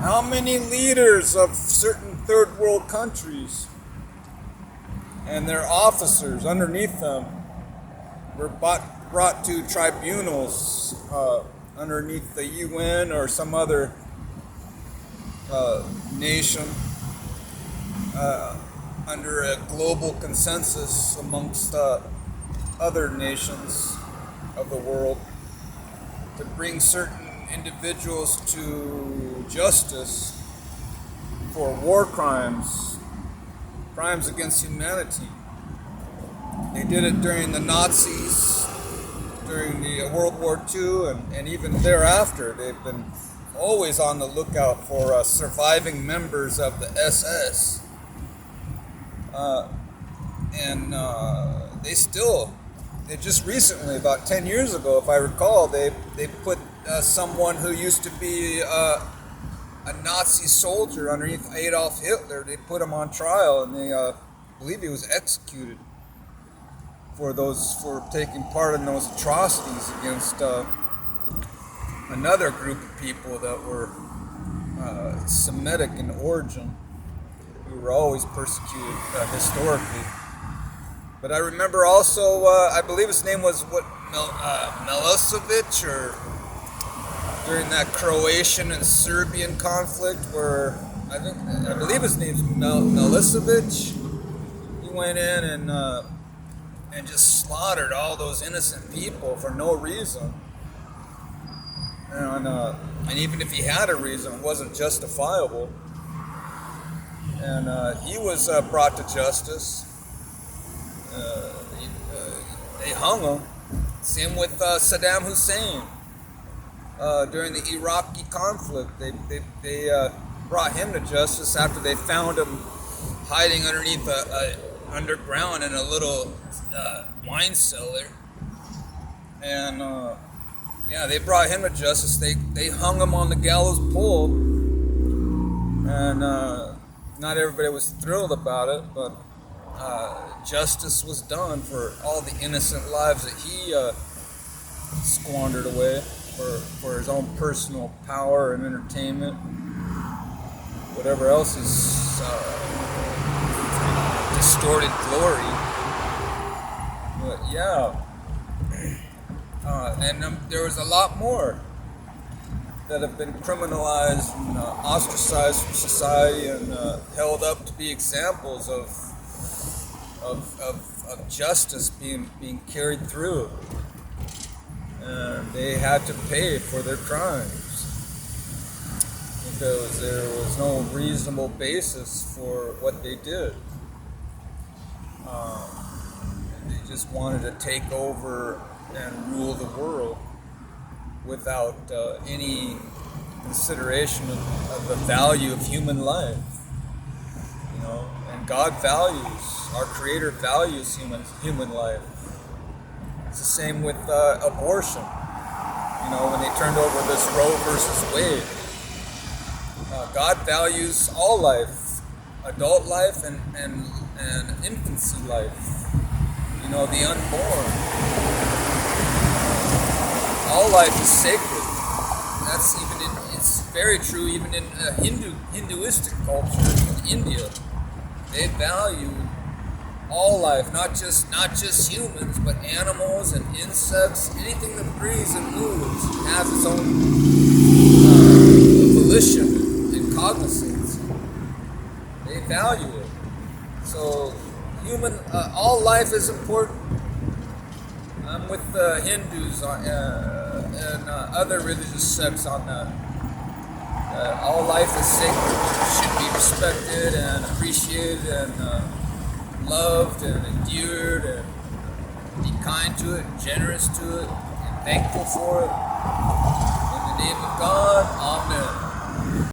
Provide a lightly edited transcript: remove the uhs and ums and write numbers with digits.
how many leaders of certain third world countries and their officers underneath them were brought to tribunals underneath the UN or some other nation under a global consensus amongst other nations of the world to bring certain individuals to justice for war crimes, crimes against humanity. They did it during the Nazis, during the World War II, and even thereafter. They've been always on the lookout for surviving members of the SS. They just recently, about 10 years ago, if I recall, they put someone who used to be a Nazi soldier underneath Adolf Hitler. They put him on trial, and they believe he was executed for taking part in those atrocities against another group of people that were Semitic in origin, who were always persecuted historically. But I remember also, I believe his name was Milosevic, or during that Croatian and Serbian conflict, where I believe his name's Milosevic. He went in and just slaughtered all those innocent people for no reason. And even if he had a reason, it wasn't justifiable. And he was brought to justice. They hung him. Same with Saddam Hussein. During the Iraqi conflict, they brought him to justice after they found him hiding underneath underground in a little wine cellar. And they brought him to justice. They hung him on the gallows pole, and not everybody was thrilled about it, but justice was done for all the innocent lives that he squandered away for his own personal power and entertainment, whatever else is distorted glory. But yeah, and there was a lot more that have been criminalized and ostracized from society and held up to be examples of justice being carried through. And they had to pay for their crimes because there was no reasonable basis for what they did. They just wanted to take over and rule the world without any consideration of the value of human life. And God values, our Creator values human life. It's the same with abortion. When they turned over this Roe versus Wade, God values all life, adult life and infancy life. The unborn. All life is sacred. It's very true even in Hinduistic culture in India. They value all life, not just humans, but animals and insects, anything that breathes and moves has its own volition and cognizance. They value it. So all life is important. I'm with the Hindus and other religious sects on that. All life is sacred, should be respected and appreciated and loved and endeared, and be kind to it, and generous to it, and thankful for it. In the name of God, Amen.